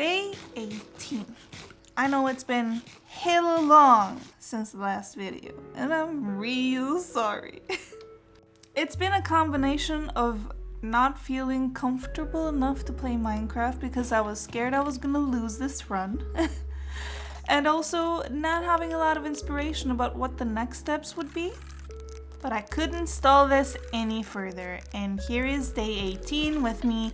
Day 18. I know it's been hella long since the last video, and I'm real sorry. It's been a combination of not feeling comfortable enough to play Minecraft because I was scared I was gonna lose this run, and also not having a lot of inspiration about what the next steps would be. But I couldn't stall this any further, and here is day 18 with me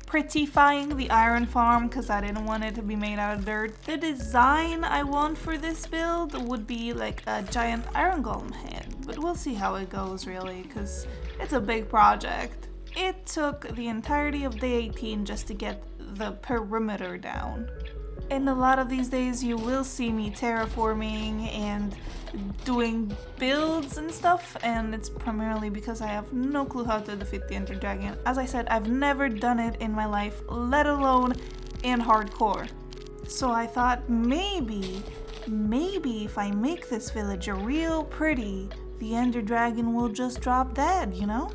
prettifying the iron farm because I didn't want it to be made out of dirt. The design I want for this build would be like a giant iron golem head, but we'll see how it goes really because it's a big project. It took the entirety of day 18 just to get the perimeter down. In a lot of these days you will see me terraforming and doing builds and stuff, and it's primarily because I have no clue how to defeat the Ender Dragon. As I said, I've never done it in my life, let alone in hardcore. So I thought maybe if I make this village real pretty, the Ender Dragon will just drop dead, you know?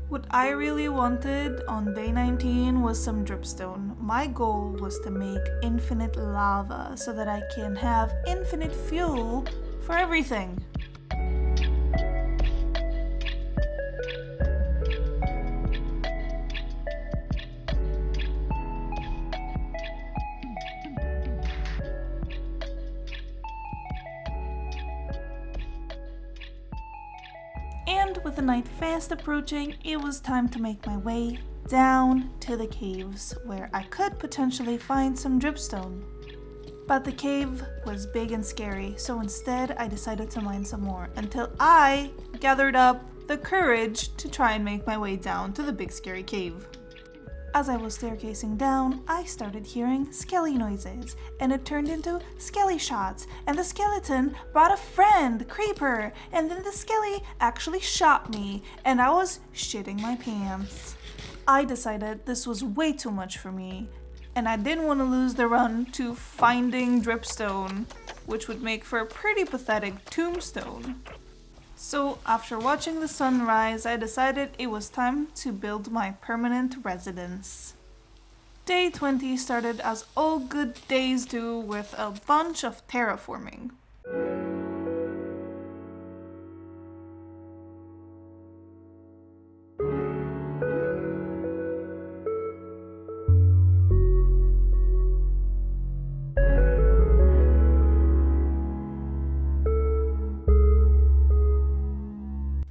What I really wanted on day 19 was some dripstone. My goal was to make infinite lava so that I can have infinite fuel for everything. And with the night fast approaching, it was time to make my way down to the caves, where I could potentially find some dripstone. But the cave was big and scary, so instead I decided to mine some more, until I gathered up the courage to try and make my way down to the big scary cave. As I was staircasing down, I started hearing skelly noises, and it turned into skelly shots, and the skeleton brought a friend, Creeper, and then the skelly actually shot me, and I was shitting my pants. I decided this was way too much for me, and I didn't want to lose the run to finding dripstone, which would make for a pretty pathetic tombstone. So after watching the sunrise, I decided it was time to build my permanent residence. Day 20 started as all good days do, with a bunch of terraforming.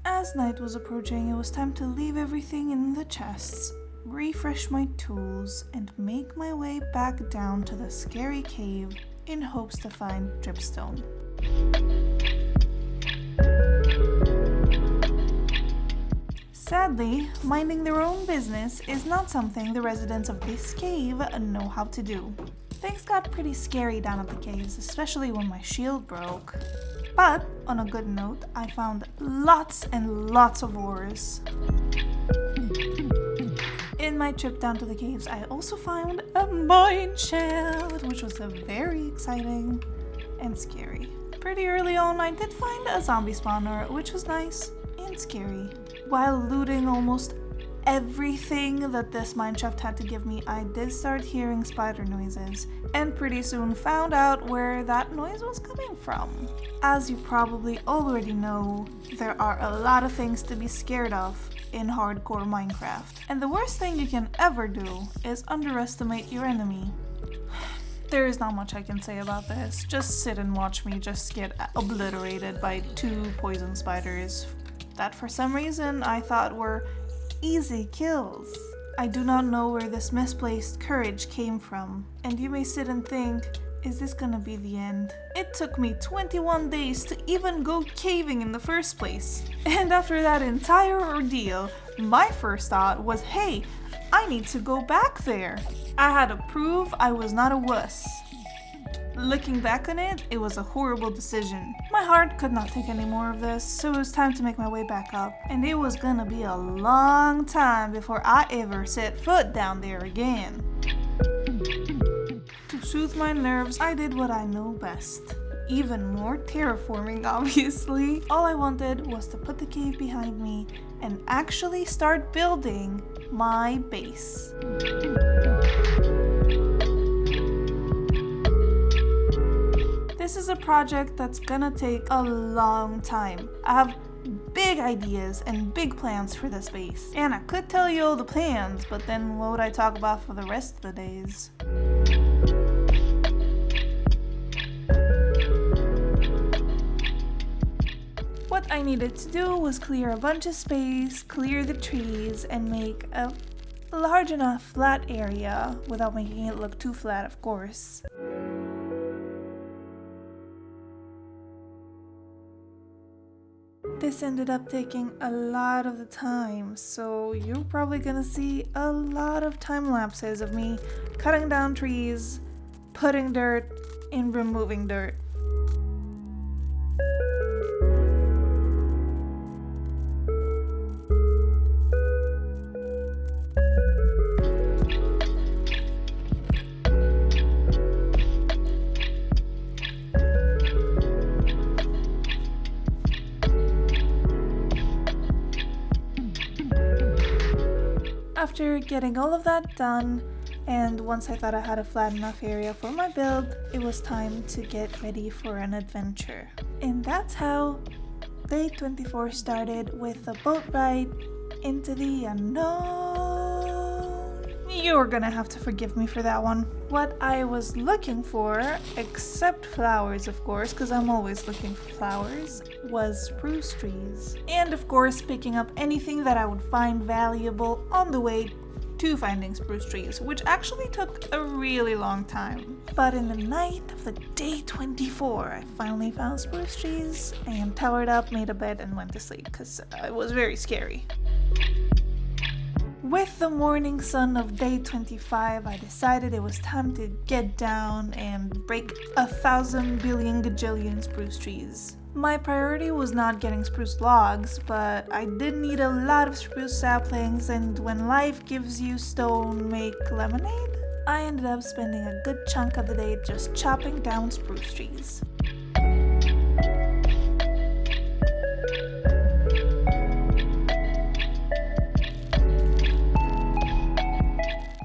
As night was approaching, it was time to leave everything in the chests, refresh my tools, and make my way back down to the scary cave in hopes to find dripstone. Sadly, minding their own business is not something the residents of this cave know how to do. Things got pretty scary down at the caves, especially when my shield broke. But, on a good note, I found lots and lots of ores. In my trip down to the caves, I also found a mine shaft, which was very exciting and scary. Pretty early on, I did find a zombie spawner, which was nice and scary. While looting almost everything that this mineshaft had to give me, I did start hearing spider noises, and pretty soon found out where that noise was coming from. As you probably already know, there are a lot of things to be scared of in hardcore Minecraft, and the worst thing you can ever do is underestimate your enemy. There is not much I can say about this. Just sit and watch me just get obliterated by 2 poison spiders that for some reason I thought were easy kills. I do not know where this misplaced courage came from, and you may sit and think, is this gonna be the end? It took me 21 days to even go caving in the first place. And after that entire ordeal, my first thought was, hey, I need to go back there. I had to prove I was not a wuss. Looking back on it, it was a horrible decision. My heart could not take any more of this, so it was time to make my way back up. And it was gonna be a long time before I ever set foot down there again. To soothe my nerves, I did what I know best. Even more terraforming, obviously. All I wanted was to put the cave behind me and actually start building my base. This is a project that's gonna take a long time. I have big ideas and big plans for this base. And I could tell you all the plans, but then what would I talk about for the rest of the days? What I needed to do was clear a bunch of space, clear the trees, and make a large enough flat area without making it look too flat, of course. This ended up taking a lot of the time, so you're probably gonna see a lot of time lapses of me cutting down trees, putting dirt, and removing dirt. After getting all of that done, and once I thought I had a flat enough area for my build, it was time to get ready for an adventure. And that's how day 24 started, with a boat ride into the unknown. You're gonna have to forgive me for that one. What I was looking for, except flowers of course, because I'm always looking for flowers, was spruce trees. And of course picking up anything that I would find valuable on the way to finding spruce trees, which actually took a really long time. But in the night of the day 24, I finally found spruce trees and towered up, made a bed, and went to sleep because it was very scary. With the morning sun of day 25, I decided it was time to get down and break 1,000 billion gajillion spruce trees. My priority was not getting spruce logs, but I did need a lot of spruce saplings, and when life gives you stone, make lemonade? I ended up spending a good chunk of the day just chopping down spruce trees.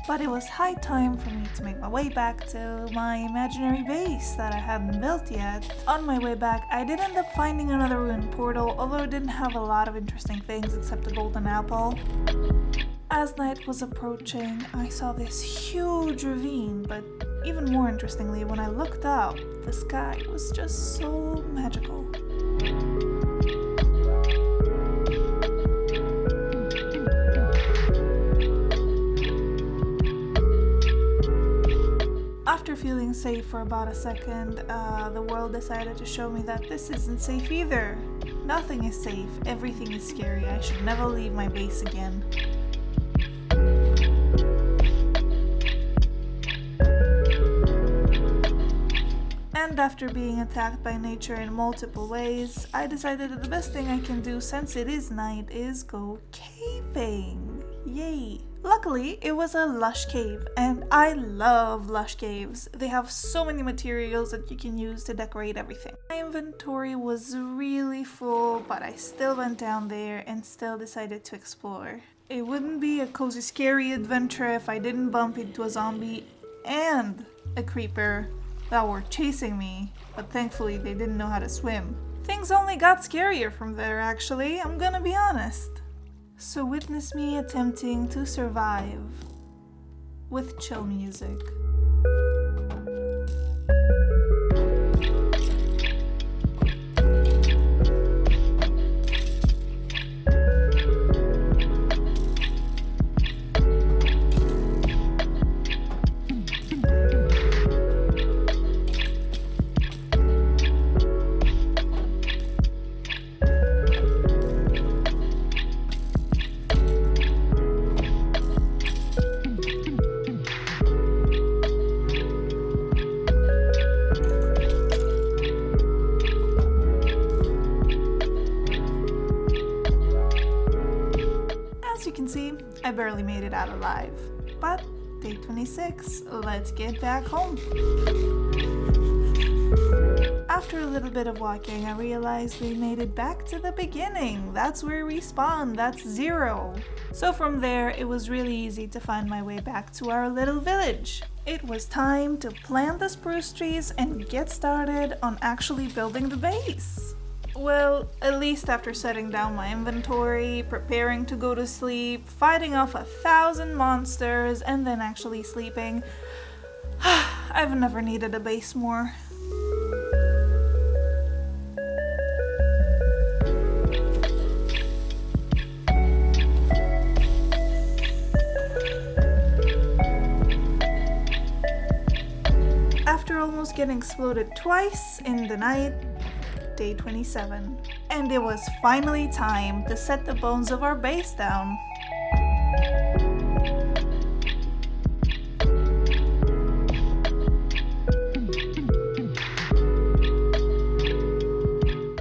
But it was high time for me to make my way back to my imaginary base that I hadn't built yet. On my way back, I did end up finding another ruined portal, although it didn't have a lot of interesting things except a golden apple. As night was approaching, I saw this huge ravine, but even more interestingly, when I looked up, the sky was just so magical. After feeling safe for about a second, the world decided to show me that this isn't safe either. Nothing is safe, everything is scary. I should never leave my base again. And after being attacked by nature in multiple ways, I decided that the best thing I can do since it is night is go caving. Yay! Luckily, it was a lush cave, and I love lush caves. They have so many materials that you can use to decorate everything. My inventory was really full, but I still went down there and still decided to explore. It wouldn't be a cozy scary adventure if I didn't bump into a zombie and a creeper that were chasing me, but thankfully they didn't know how to swim. Things only got scarier from there actually, I'm gonna be honest. So witness me attempting to survive with chill music. I barely made it out alive. But day 26, let's get back home. After a little bit of walking, I realized we made it back to the beginning. That's where we spawned, that's 0. So from there, it was really easy to find my way back to our little village. It was time to plant the spruce trees and get started on actually building the base. Well, at least after setting down my inventory, preparing to go to sleep, fighting off 1,000 monsters, and then actually sleeping, I've never needed a base more. After almost getting exploded twice in the night, day 27. And it was finally time to set the bones of our base down.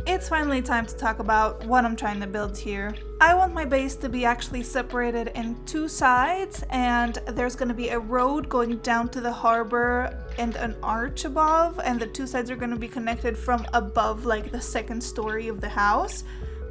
It's finally time to talk about what I'm trying to build here. I want my base to be actually separated in 2 sides, and there's going to be a road going down to the harbor and an arch above, and the 2 sides are going to be connected from above, like the 2nd story of the house.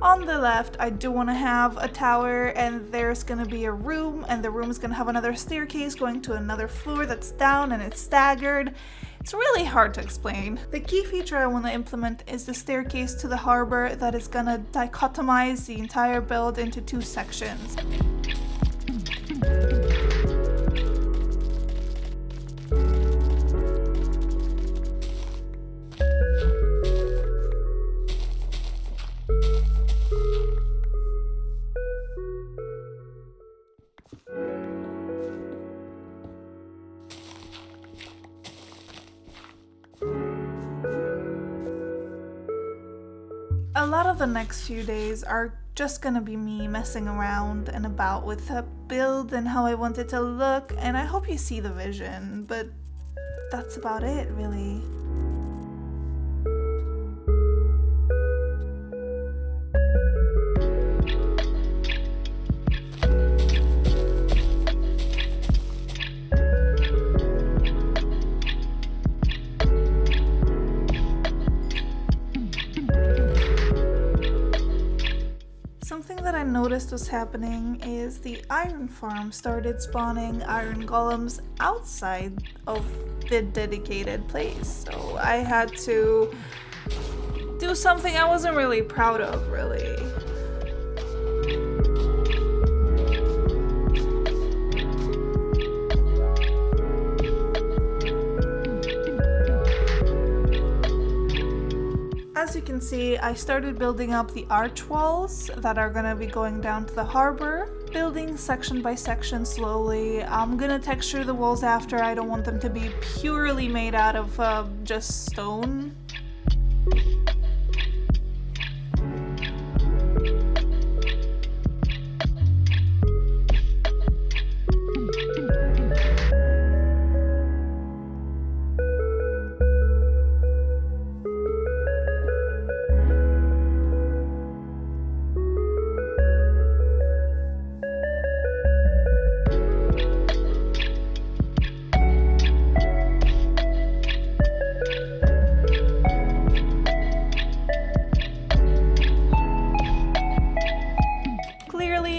On the left, I do want to have a tower, and there's going to be a room, and the room is going to have another staircase going to another floor that's down and it's staggered. It's really hard to explain. The key feature I want to implement is the staircase to the harbor that is going to dichotomize the entire build into 2 sections. A lot of the next few days are just gonna be me messing around and about with the build and how I want it to look, and I hope you see the vision, but that's about it, really. Something that I noticed was happening is the iron farm started spawning iron golems outside of the dedicated place. So I had to do something I wasn't really proud of, really. As you can see, I started building up the arch walls that are gonna be going down to the harbor, building section by section slowly. I'm gonna texture the walls after. I don't want them to be purely made out of just stone.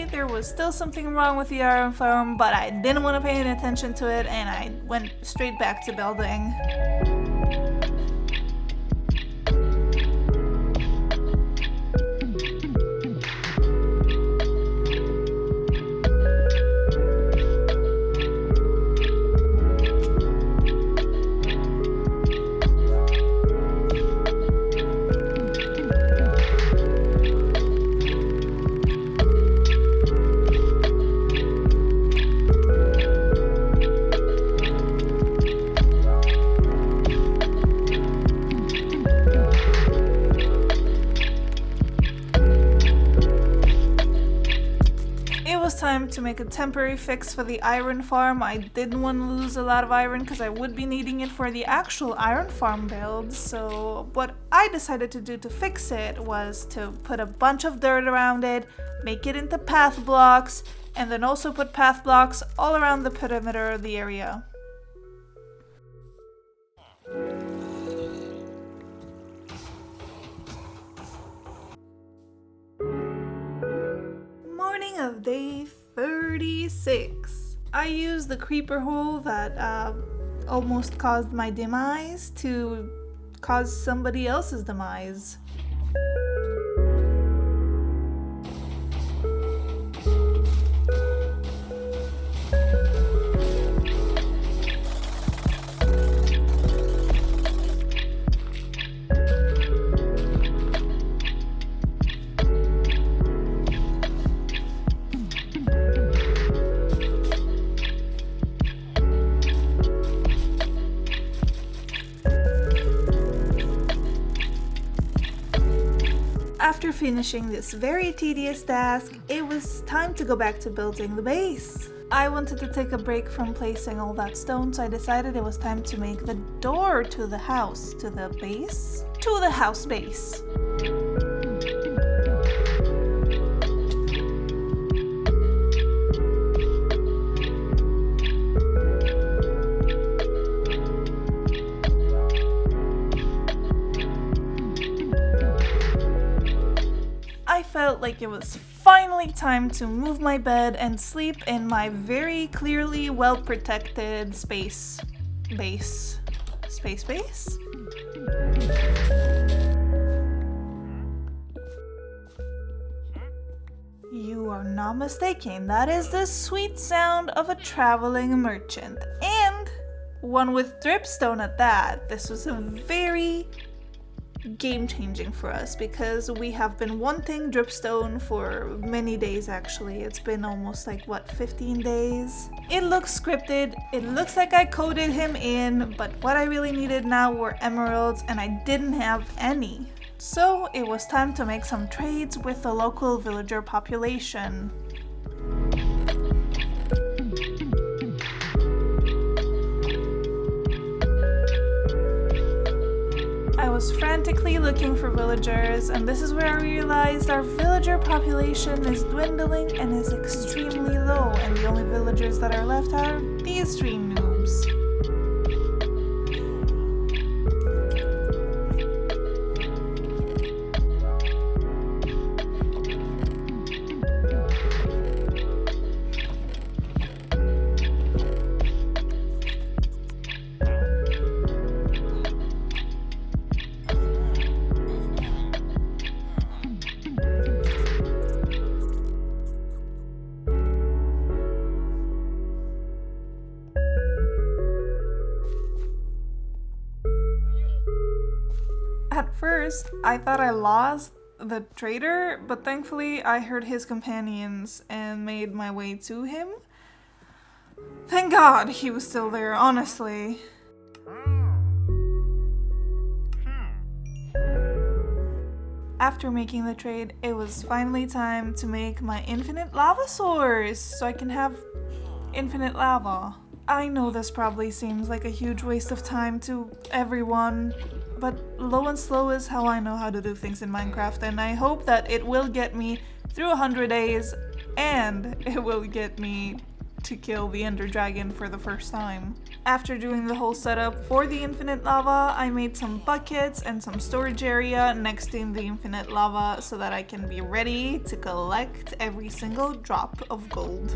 There was still something wrong with the iron farm, but I didn't want to pay any attention to it, and I went straight back to building. Time to make a temporary fix for the iron farm. I didn't want to lose a lot of iron because I would be needing it for the actual iron farm build. So what I decided to do to fix it was to put a bunch of dirt around it, make it into path blocks, And then also put path blocks all around the perimeter of the area. Morning of day 36. I used the creeper hole that almost caused my demise to cause somebody else's demise. After finishing this very tedious task, it was time to go back to building the base. I wanted to take a break from placing all that stone, so I decided it was time to make the door to the house, to the house base. I felt like it was finally time to move my bed and sleep in my very clearly well-protected space base. You are not mistaken, that is the sweet sound of a traveling merchant, and one with dripstone at that. This was a very game-changing for us because we have been wanting dripstone for many days. Actually, it's been almost like 15 days. It looks scripted, it looks like I coded him in, but what I really needed now were emeralds, and I didn't have any. So it was time to make some trades with the local villager population. I was frantically looking for villagers, and this is where I realized our villager population is dwindling and is extremely low, and the only villagers that are left are these three noobs. At first, I thought I lost the trader, but thankfully I heard his companions and made my way to him. Thank God he was still there, honestly. After making the trade, it was finally time to make my infinite lava source so I can have infinite lava. I know this probably seems like a huge waste of time to everyone, but low and slow is how I know how to do things in Minecraft, and I hope that it will get me through 100 days, and it will get me to kill the Ender Dragon for the first time. After doing the whole setup for the infinite lava, I made some buckets and some storage area next to the infinite lava so that I can be ready to collect every single drop of gold.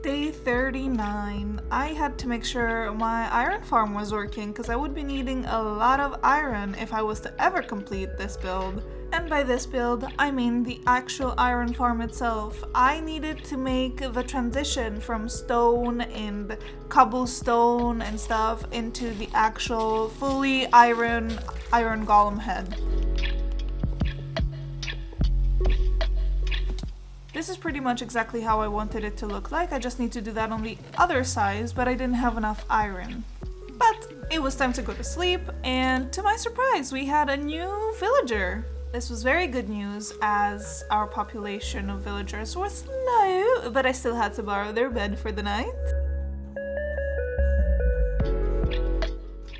Day 39. I had to make sure my iron farm was working because I would be needing a lot of iron if I was to ever complete this build. And by this build, I mean the actual iron farm itself. I needed to make the transition from stone and cobblestone and stuff into the actual fully iron golem head. This is pretty much exactly how I wanted it to look like. I just need to do that on the other side, but I didn't have enough iron. But it was time to go to sleep, and to my surprise, we had a new villager. This was very good news as our population of villagers was low, but I still had to borrow their bed for the night.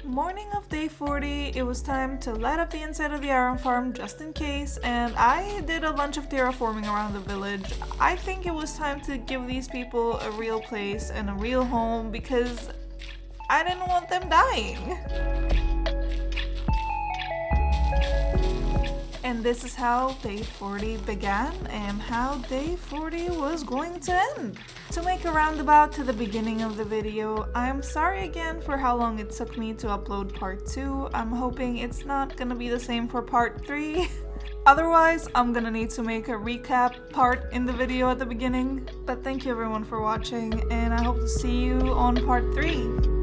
Morning of day 40, it was time to light up the inside of the iron farm just in case, and I did a bunch of terraforming around the village. I think it was time to give these people a real place and a real home because I didn't want them dying. And this is how day 40 began and how day 40 was going to end. To make a roundabout to the beginning of the video, I'm sorry again for how long it took me to upload part 2. I'm hoping it's not gonna be the same for part 3. Otherwise, I'm gonna need to make a recap part in the video at the beginning. But thank you everyone for watching, and I hope to see you on part 3.